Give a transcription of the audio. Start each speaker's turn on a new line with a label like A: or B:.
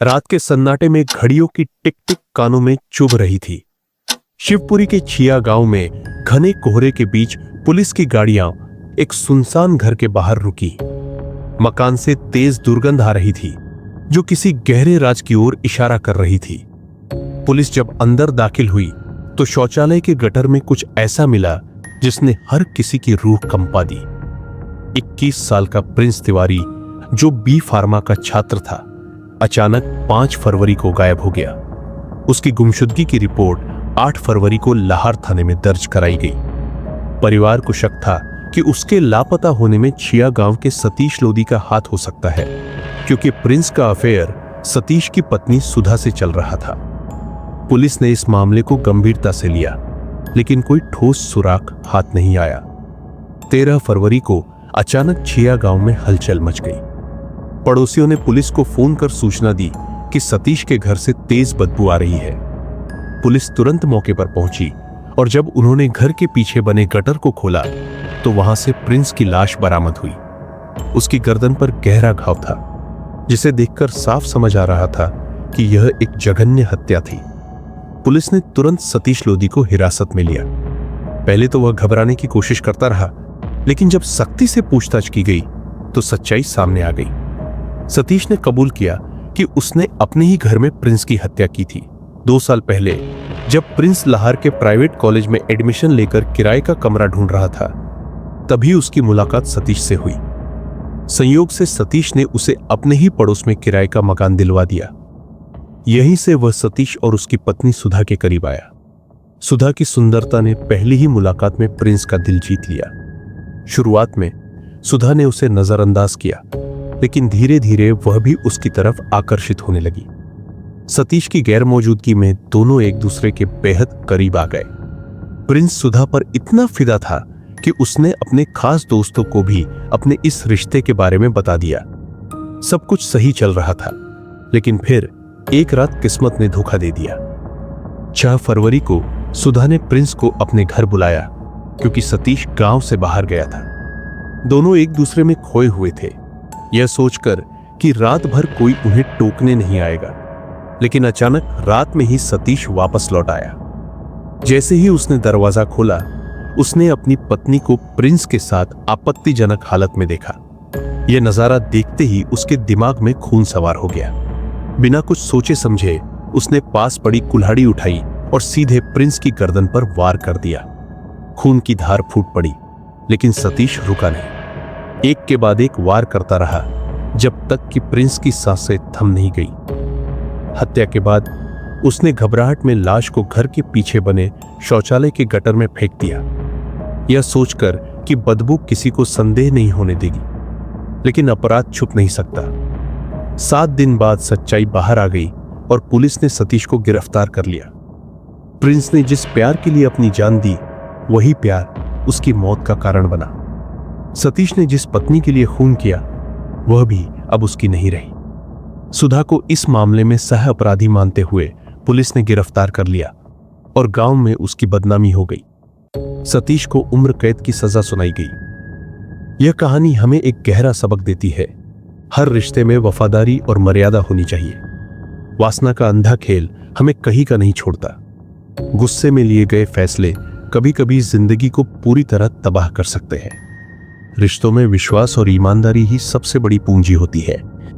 A: रात के सन्नाटे में घड़ियों की टिक टिक कानों में चुभ रही थी। शिवपुरी के छिया गांव में घने कोहरे के बीच पुलिस की गाड़ियां एक सुनसान घर के बाहर रुकी। मकान से तेज दुर्गंध आ रही थी जो किसी गहरे राज की ओर इशारा कर रही थी। पुलिस जब अंदर दाखिल हुई तो शौचालय के गटर में कुछ ऐसा मिला जिसने हर किसी की रूह कंपा दी। 21 साल का प्रिंस तिवारी, जो बी फार्मा का छात्र था, अचानक 5 फरवरी को गायब हो गया। उसकी गुमशुदगी की रिपोर्ट 8 फरवरी को लाहौर थाने में दर्ज कराई गई। परिवार को शक था कि उसके लापता होने में छिया गांव के सतीश लोधी का हाथ हो सकता है, क्योंकि प्रिंस का अफेयर सतीश की पत्नी सुधा से चल रहा था। पुलिस ने इस मामले को गंभीरता से लिया, लेकिन कोई ठोस सुराग हाथ नहीं आया। 13 फरवरी को अचानक छिया गांव में हलचल मच गई। पड़ोसियों ने पुलिस को फोन कर सूचना दी कि सतीश के घर से तेज बदबू आ रही है। पुलिस तुरंत मौके पर पहुंची और जब उन्होंने घर के पीछे बने गटर को खोला तो वहां से प्रिंस की लाश बरामद हुई। उसकी गर्दन पर गहरा घाव था, जिसे देखकर साफ समझ आ रहा था कि यह एक जघन्य हत्या थी। पुलिस ने तुरंत सतीश लोधी को हिरासत में लिया। पहले तो वह घबराने की कोशिश करता रहा, लेकिन जब सख्ती से पूछताछ की गई तो सच्चाई सामने आ गई। सतीश ने कबूल किया कि उसने अपने ही घर में प्रिंस की हत्या की थी। 2 साल पहले जब प्रिंस लाहौर के प्राइवेट कॉलेज में एडमिशन लेकर किराए का कमरा ढूंढ रहा था, तभी उसकी मुलाकात सतीश से हुई। संयोग से सतीश ने उसे अपने ही पड़ोस में किराए का मकान दिलवा दिया। यहीं से वह सतीश और उसकी पत्नी सुधा के करीब आया। सुधा की सुंदरता ने पहली ही मुलाकात में प्रिंस का दिल जीत लिया। शुरुआत में सुधा ने उसे नजरअंदाज किया, लेकिन धीरे धीरे वह भी उसकी तरफ आकर्षित होने लगी। सतीश की गैर मौजूदगी में दोनों एक दूसरे के बेहद करीब आ गए। प्रिंस सुधा पर इतना फिदा था कि उसने अपने खास दोस्तों को भी अपने इस रिश्ते के बारे में बता दिया। सब कुछ सही चल रहा था, लेकिन फिर एक रात किस्मत ने धोखा दे दिया। 6 फरवरी को सुधा ने प्रिंस को अपने घर बुलाया, क्योंकि सतीश गांव से बाहर गया था। दोनों एक दूसरे में खोए हुए थे, यह सोचकर कि रात भर कोई उन्हें टोकने नहीं आएगा। लेकिन अचानक रात में ही सतीश वापस लौट आया। जैसे ही उसने दरवाजा खोला, उसने अपनी पत्नी को प्रिंस के साथ आपत्तिजनक हालत में देखा। यह नजारा देखते ही उसके दिमाग में खून सवार हो गया। बिना कुछ सोचे समझे उसने पास पड़ी कुल्हाड़ी उठाई और सीधे प्रिंस की गर्दन पर वार कर दिया। खून की धार फूट पड़ी, लेकिन सतीश रुका नहीं। एक के बाद एक वार करता रहा, जब तक कि प्रिंस की सांसें थम नहीं गई। हत्या के बाद उसने घबराहट में लाश को घर के पीछे बने शौचालय के गटर में फेंक दिया, यह सोचकर कि बदबू किसी को संदेह नहीं होने देगी। लेकिन अपराध छुप नहीं सकता। 7 दिन बाद सच्चाई बाहर आ गई और पुलिस ने सतीश को गिरफ्तार कर लिया। प्रिंस ने जिस प्यार के लिए अपनी जान दी, वही प्यार उसकी मौत का कारण बना। सतीश ने जिस पत्नी के लिए खून किया, वह भी अब उसकी नहीं रही। सुधा को इस मामले में सह अपराधी मानते हुए पुलिस ने गिरफ्तार कर लिया और गांव में उसकी बदनामी हो गई। सतीश को उम्र कैद की सजा सुनाई गई। यह कहानी हमें एक गहरा सबक देती है। हर रिश्ते में वफादारी और मर्यादा होनी चाहिए। वासना का अंधा खेल हमें कहीं का नहीं छोड़ता। गुस्से में लिए गए फैसले कभी कभी जिंदगी को पूरी तरह तबाह कर सकते हैं। रिश्तों में विश्वास और ईमानदारी ही सबसे बड़ी पूंजी होती है।